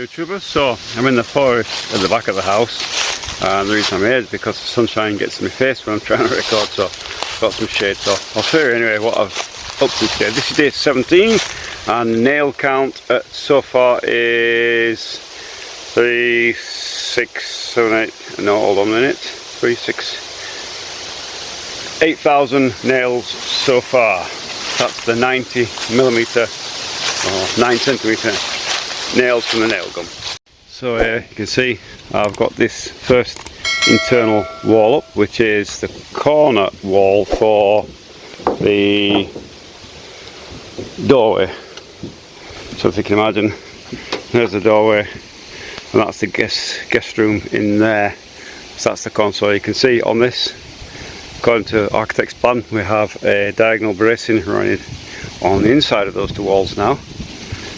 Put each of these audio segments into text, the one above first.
YouTubers. So I'm in the forest at the back of the house, and the reason I'm here is because the sunshine gets in my face when I'm trying to record, so I've got some shade. So I'll show you anyway what I've up to today. This is day 17 and nail count so far is 3, 6, 7, 8, no, hold on a minute, 3, 6, 8,000 nails so far. That's the 90mm or 9cm nails from the nail gun. So here you can see I've got this first internal wall up, which is the corner wall for the doorway. So if you can imagine, there's the doorway and that's the guest room in there. So that's the console. You can see on this, according to architect's plan, we have a diagonal bracing running on the inside of those two walls now,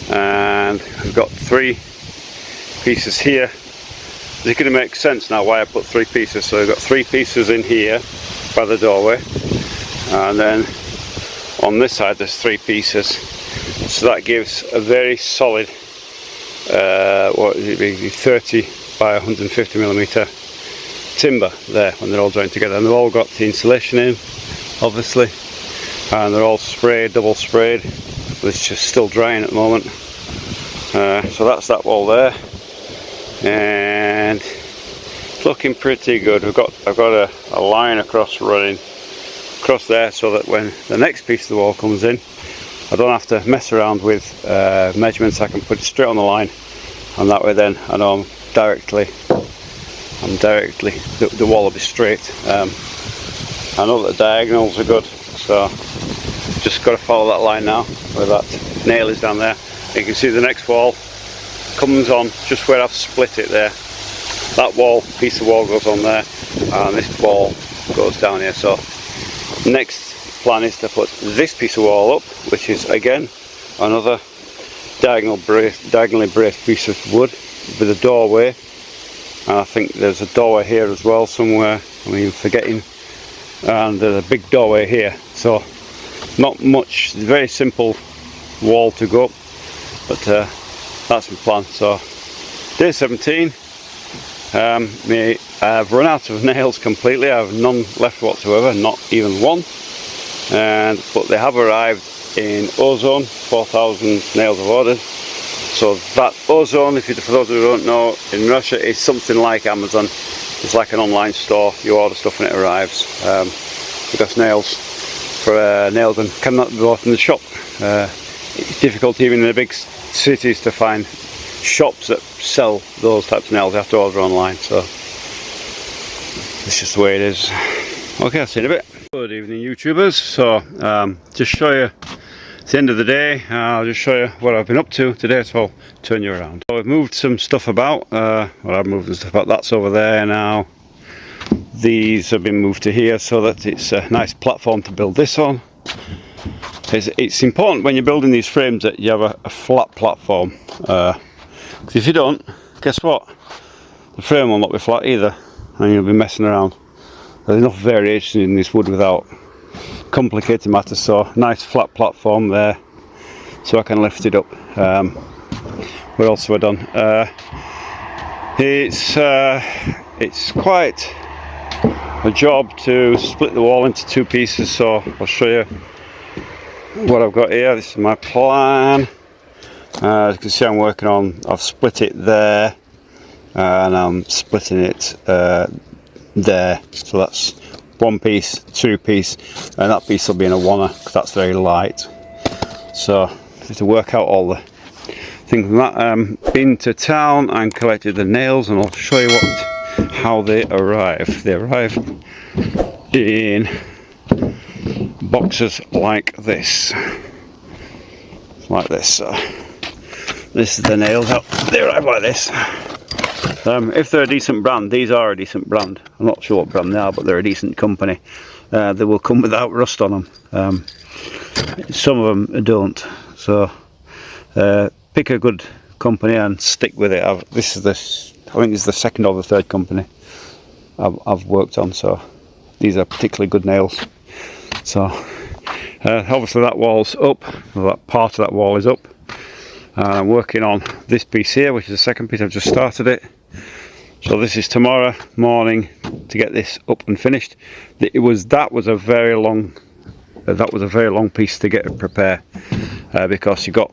and we've got 3 pieces here. It's going to make sense now why I put 3 pieces. So we've got 3 pieces in here by the doorway, and then on this side there's 3 pieces. So that gives a very solid what would it be, 30 by 150mm timber there when they're all joined together, and they've all got the insulation in, obviously, and they're all sprayed, double sprayed, but it's just still drying at the moment. So that's that wall there, and it's looking pretty good. I've got a line running across there, so that when the next piece of the wall comes in, I don't have to mess around with measurements. I can put it straight on the line, and that way then I know the wall will be straight. I know that the diagonals are good, so just got to follow that line now where that nail is down there. You can see the next wall comes on just where I've split it there. That piece of wall goes on there, and this wall goes down here. So next plan is to put this piece of wall up, which is again another diagonally braced piece of wood with a doorway, and I think there's a doorway here as well somewhere, I'm forgetting, and there's a big doorway here. So not much, very simple wall to go up, but that's my plan. So day 17, I've run out of nails completely. I have none left whatsoever, not even one. But they have arrived in ozone. 4,000 nails I've ordered. So that ozone, for those who don't know, in Russia is something like Amazon. It's like an online store. You order stuff and it arrives. Because nails for a nail gun cannot be bought in the shop. It's difficult even in the big cities to find shops that sell those types of nails. You have to order online. So it's just the way it is. Okay, I'll see you in a bit. Good evening, YouTubers. So just show you it's the end of the day. I'll just show you what I've been up to today, so I'll turn you around. So I've moved some stuff about. I've moved some stuff about. That's over there now. These have been moved to here so that it's a nice platform to build this on. It's important when you're building these frames that you have a flat platform, because if you don't, guess what, the frame will not be flat either, and you'll be messing around. There's enough variation in this wood without complicating matters. So nice flat platform there, so I can lift it up. What else have I done? It's quite a job to split the wall into 2 pieces, so I'll show you what I've got here. This is my plan. As you can see, I'm working on, I've split it there, and I'm splitting it there. So that's 1 piece, 2 piece, and that piece will be in a 1er because that's very light. So I have to work out all the things from that. Been to town and collected the nails, and I'll show you how they arrive. They arrive in boxes like this. So this is the nails out. They arrive like this. If they're a decent brand, these are a decent brand. I'm not sure what brand they are, but they're a decent company. They will come without rust on them. Some of them don't. So pick a good company and stick with it. I think this is the 2nd or the 3rd company I've worked on. So these are particularly good nails. So obviously that wall's up, or that part of that wall is up. and I'm working on this piece here, which is the second piece. I've just started it, so this is tomorrow morning to get this up and finished. That was a very long piece to get prepare, because you got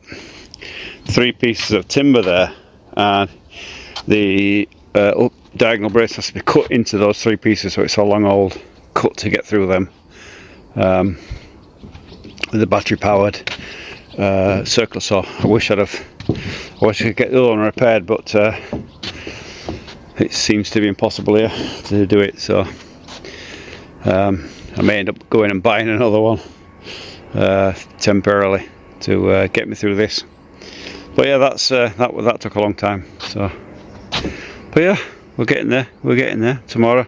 3 pieces of timber there, and the diagonal brace has to be cut into those 3 pieces, so it's a long old cut to get through them. With the battery powered circular saw. I wish I could get the other one repaired, but it seems to be impossible here to do it, so I may end up going and buying another one temporarily to get me through this. But yeah, that took a long time. So, but yeah, we're getting there. Tomorrow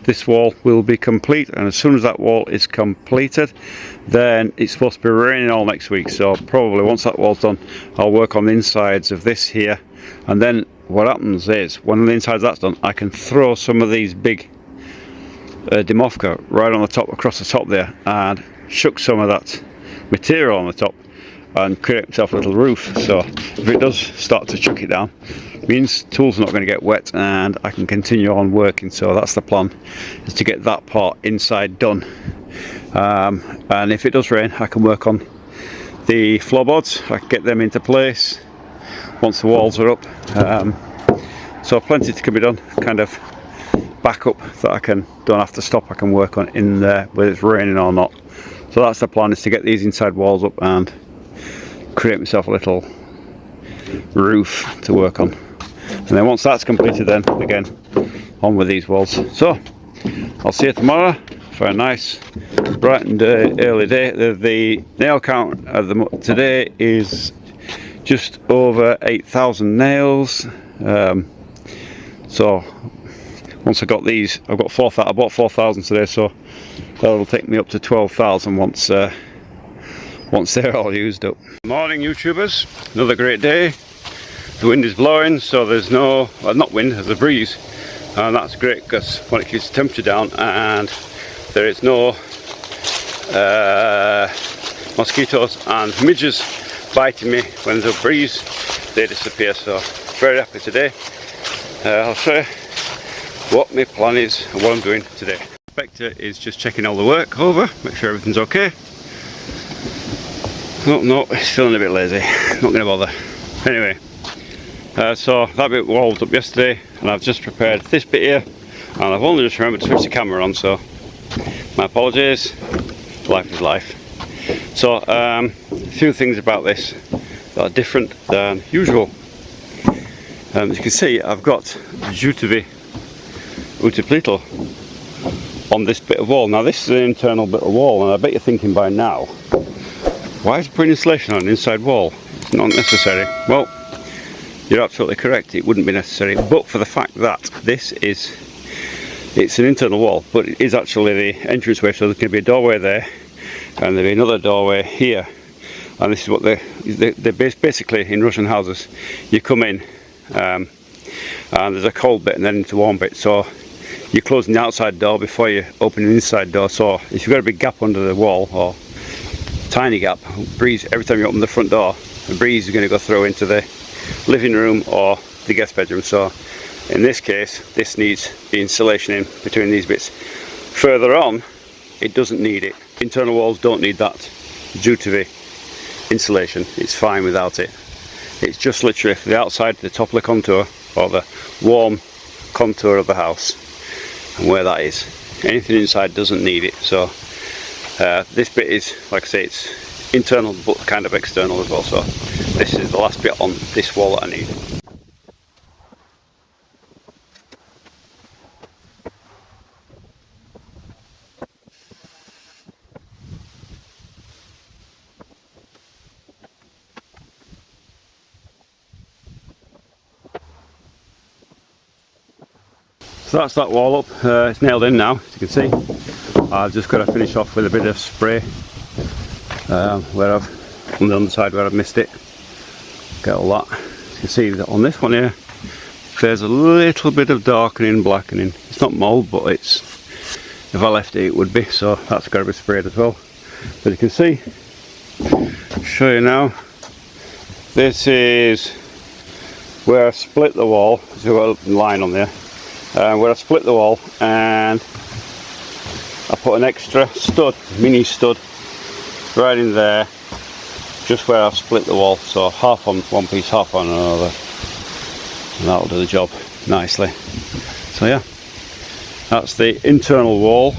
this wall will be complete, and as soon as that wall is completed, then it's supposed to be raining all next week. So probably once that wall's done, I'll work on the insides of this here, and then what happens is when the inside that's done, I can throw some of these big Dimofka right on the top, across the top there, and chuck some of that material on the top and create myself a little roof. So if it does start to chuck it down, it means tools are not going to get wet and I can continue on working. So that's the plan, is to get that part inside done, and if it does rain, I can work on the floorboards. I can get them into place once the walls are up. So plenty can be done, kind of backup that don't have to stop. I can work on in there whether it's raining or not. So that's the plan, is to get these inside walls up and create myself a little roof to work on. And then once that's completed, then again on with these walls. So I'll see you tomorrow for a nice bright and early day. The nail count today is just over 8,000 nails. So once I got these, I've got 4,000. I bought 4,000 today, so that'll take me up to 12,000 once they're all used up. Morning, YouTubers. Another great day. The wind is blowing, so there's no, well, not wind, there's a breeze, and that's great because it keeps the temperature down, and there is no mosquitoes and midges biting me. When there's a breeze, they disappear. So very happy today. I'll show you what my plan is and what I'm doing today. Inspector is just checking all the work over, make sure everything's okay. Oh no, he's feeling a bit lazy, not going to bother. Anyway, so that bit walled up yesterday, and I've just prepared this bit here, and I've only just remembered to switch the camera on, so my apologies. Life is life. So a few things about this that are different than usual. As you can see, I've got Jutevi Uteplitl on this bit of wall. Now this is an internal bit of wall, and I bet you're thinking by now, why is putting insulation on an inside wall? It's not necessary. Well, you're absolutely correct, it wouldn't be necessary, but for the fact that it's an internal wall, but it is actually the entranceway, so there's going to be a doorway there, and there'll be another doorway here, and this is what they're basically in Russian houses. You come in, and there's a cold bit and then into a warm bit, so you're closing the outside door before you open the inside door. So if you've got a big gap under the wall, or tiny gap, breeze, every time you open the front door, the breeze is going to go through into the living room or the guest bedroom. So in this case, this needs the insulation in between these bits. Further on, it doesn't need it. Internal walls don't need that Jutevi insulation, it's fine without it. It's just literally for the outside, the top of the contour, or the warm contour of the house, and where that is. Anything inside doesn't need it. So this bit is, like I say, it's internal but kind of external as well. So this is the last bit on this wall that I need. So that's that wall up, it's nailed in now, as you can see. I've just got to finish off with a bit of spray where I've, on the underside where I've missed it. Get all that. As you can see that on this one here, there's a little bit of darkening, blackening. It's not mould, but it's, if I left it, it would be, so that's got to be sprayed as well. But you can see, I'll show you now, This is where I split the wall. There's a line on there. Where I split the wall, and I put an extra stud, mini stud, right in there, just where I've split the wall. So half on one piece, half on another, and that'll do the job nicely. So yeah, that's the internal wall,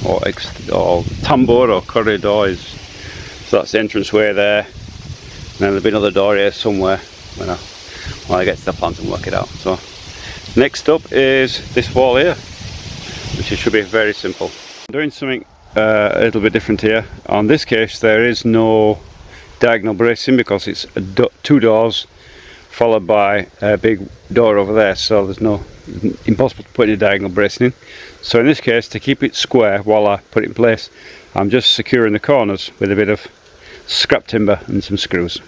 or tambour or corridor. So that's the entranceway there, and then there'll be another door here somewhere when I get to the plant and work it out. So next up is this wall here, which should be very simple. I'm doing something a little bit different here. On this case there is no diagonal bracing because it's two doors followed by a big door over there, so there's impossible to put any diagonal bracing in. So in this case, to keep it square while I put it in place, I'm just securing the corners with a bit of scrap timber and some screws.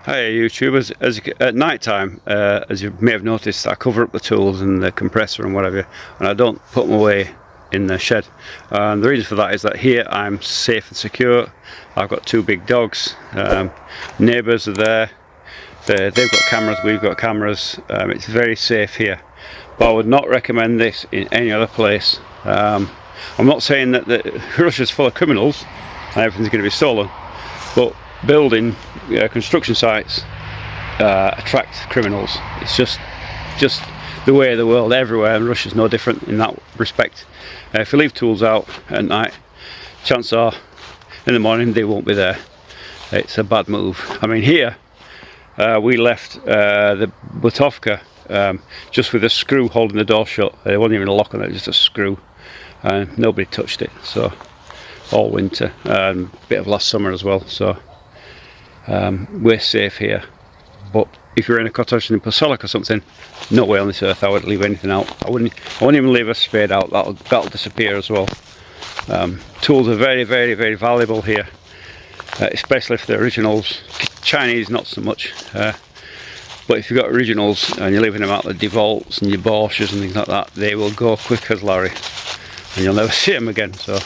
Hi YouTubers, at night time, as you may have noticed, I cover up the tools and the compressor and whatever, and I don't put them away in the shed. And the reason for that is that here I'm safe and secure. I've got two big dogs, neighbours are there, they've got cameras, we've got cameras, it's very safe here. But I would not recommend this in any other place. I'm not saying that Russia's full of criminals and everything's going to be stolen, but building construction sites attract criminals. It's just the way of the world everywhere, and Russia's no different in that respect. If you leave tools out at night, chances are in the morning they won't be there. It's a bad move. I mean, here we left the Butovka just with a screw holding the door shut. There wasn't even a lock on it, just a screw, and nobody touched it. So all winter and a bit of last summer as well. So we're safe here. But if you're in a cottage in Posolek or something, no way on this earth I would leave anything out. I wouldn't even leave a spade out. That'll disappear as well. Tools are very, very, very valuable here, especially if they're originals. Chinese not so much, but if you've got originals and you're leaving them out, the DeVaults and your Borsches and things like that, they will go quick as Larry and you'll never see them again. So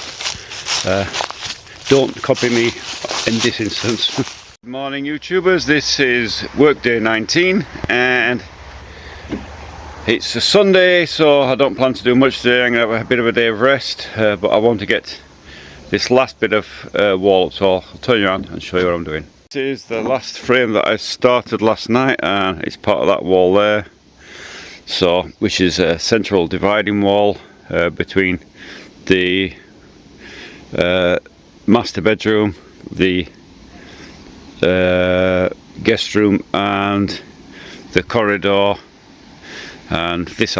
don't copy me in this instance. Good morning YouTubers, this is Workday 19 and It's a Sunday, so I don't plan to do much today. I'm going to have a bit of a day of rest, but I want to get this last bit of wall up, so I'll turn you around and show you what I'm doing. This is the last frame that I started last night, and it's part of that wall there, so which is a central dividing wall between the master bedroom, the guest room and the corridor, and this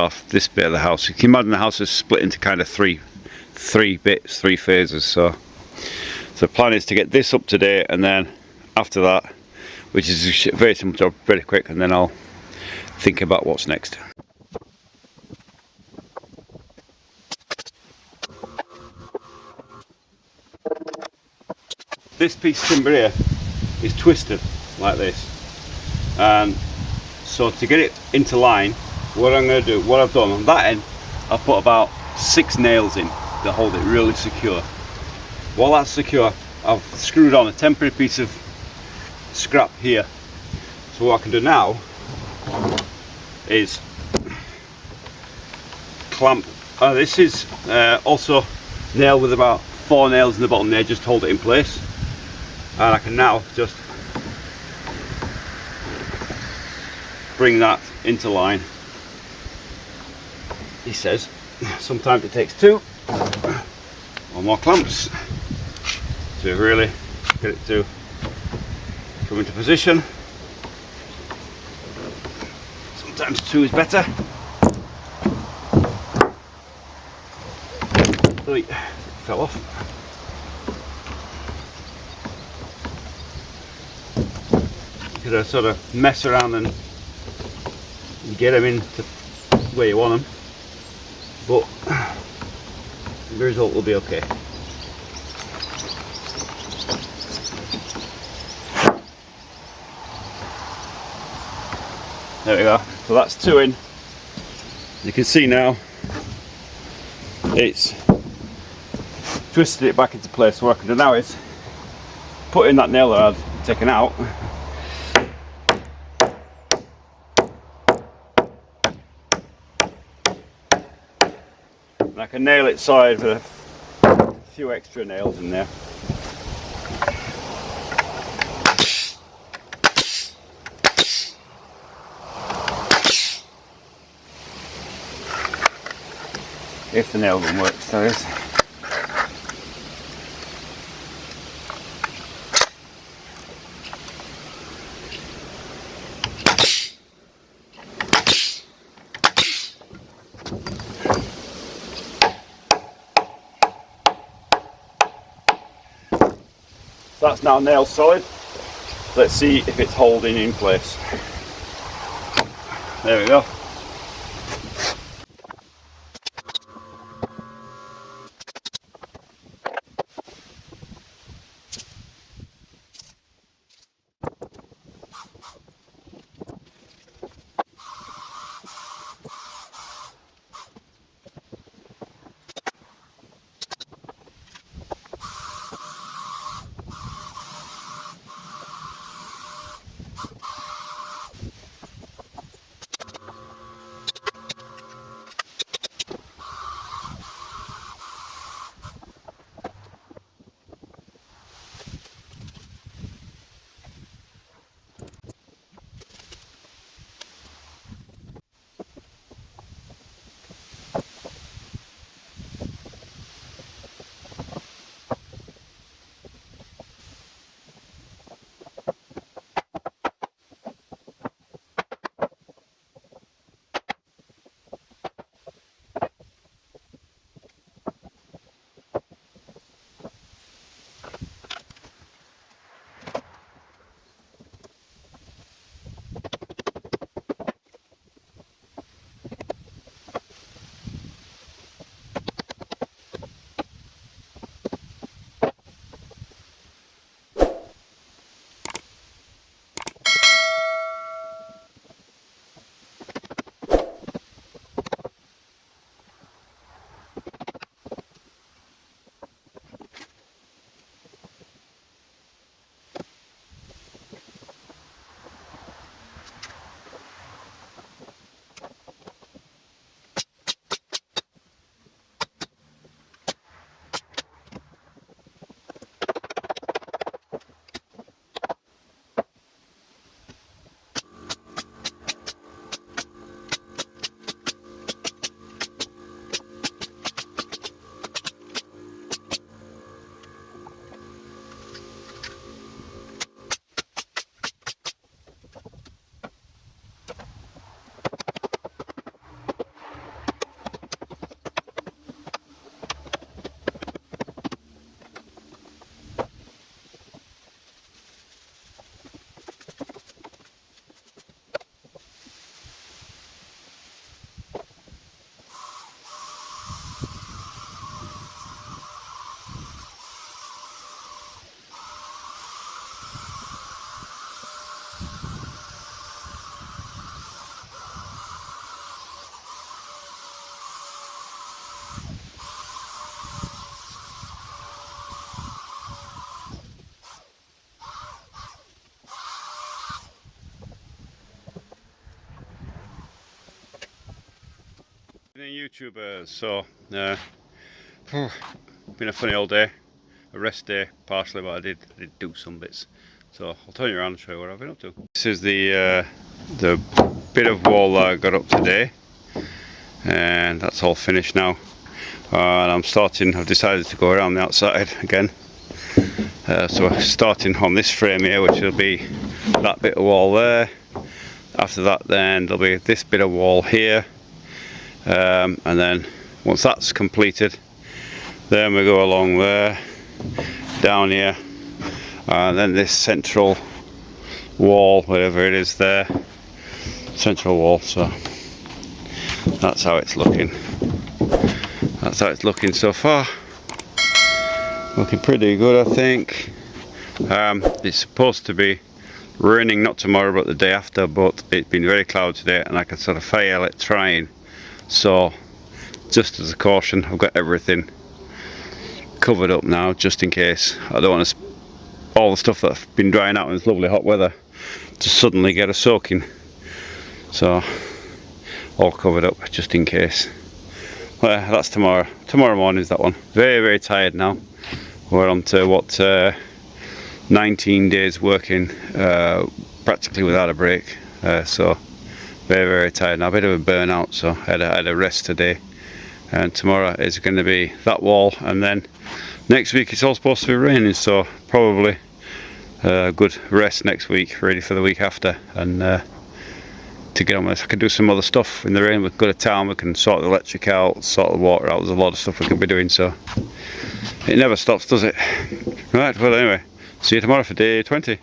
bit of the house. You can imagine the house is split into kind of three bits, three phases. So the plan is to get this up today, and then after that, which is a very simple job, very quick, and then I'll think about what's next. This piece of timber here is twisted like this, and so to get it into line, what I'm going to do, what I've done on that end, I've put about 6 nails in to hold it really secure. While that's secure, I've screwed on a temporary piece of scrap here. So what I can do now is clamp. This is also nailed with about 4 nails in the bottom there, just to hold it in place. And I can now just bring that into line. He says sometimes it takes 2 or more clamps to really get it to come into position. Sometimes 2 is better. Oh, it fell off. You could sort of mess around and get them into where you want them, but the result will be okay. There we go. So that's 2 in. You can see now it's twisted it back into place. So what I can do now is put in that nail that I've taken out. I can nail it side with a few extra nails in there. If the nail gun works, that is. That's now nailed solid. Let's see if it's holding in place. There we go. Evening YouTubers. So been a funny old day, a rest day partially, but I did do some bits, so I'll turn you around and show you what I've been up to. This is the bit of wall that I got up today, and that's all finished now, and I've decided to go around the outside again. So we're starting on this frame here, which will be that bit of wall there. After that then there'll be this bit of wall here, and then once that's completed, then we go along there, down here, and then this central wall, whatever it is there, central wall. So that's how it's looking. That's how it's looking so far. Looking pretty good, I think. It's supposed to be raining not tomorrow but the day after, but it's been very cloudy today and I can sort of fail at trying. So just as a caution, I've got everything covered up now just in case. I don't want all the stuff that's been drying out in this lovely hot weather to suddenly get a soaking. So all covered up just in case. Well, that's tomorrow. Tomorrow morning is that one. Very, very tired now. We're on to what, 19 days working practically without a break. So very, very tired now. A bit of a burnout, so I had a rest today. And tomorrow is going to be that wall, and then next week it's all supposed to be raining, so probably a good rest next week, ready for the week after, and to get on with this. I can do some other stuff in the rain. We can go to town, we can sort the electric out, sort the water out. There's a lot of stuff we could be doing, so it never stops, does it? Right, well anyway, see you tomorrow for day 20.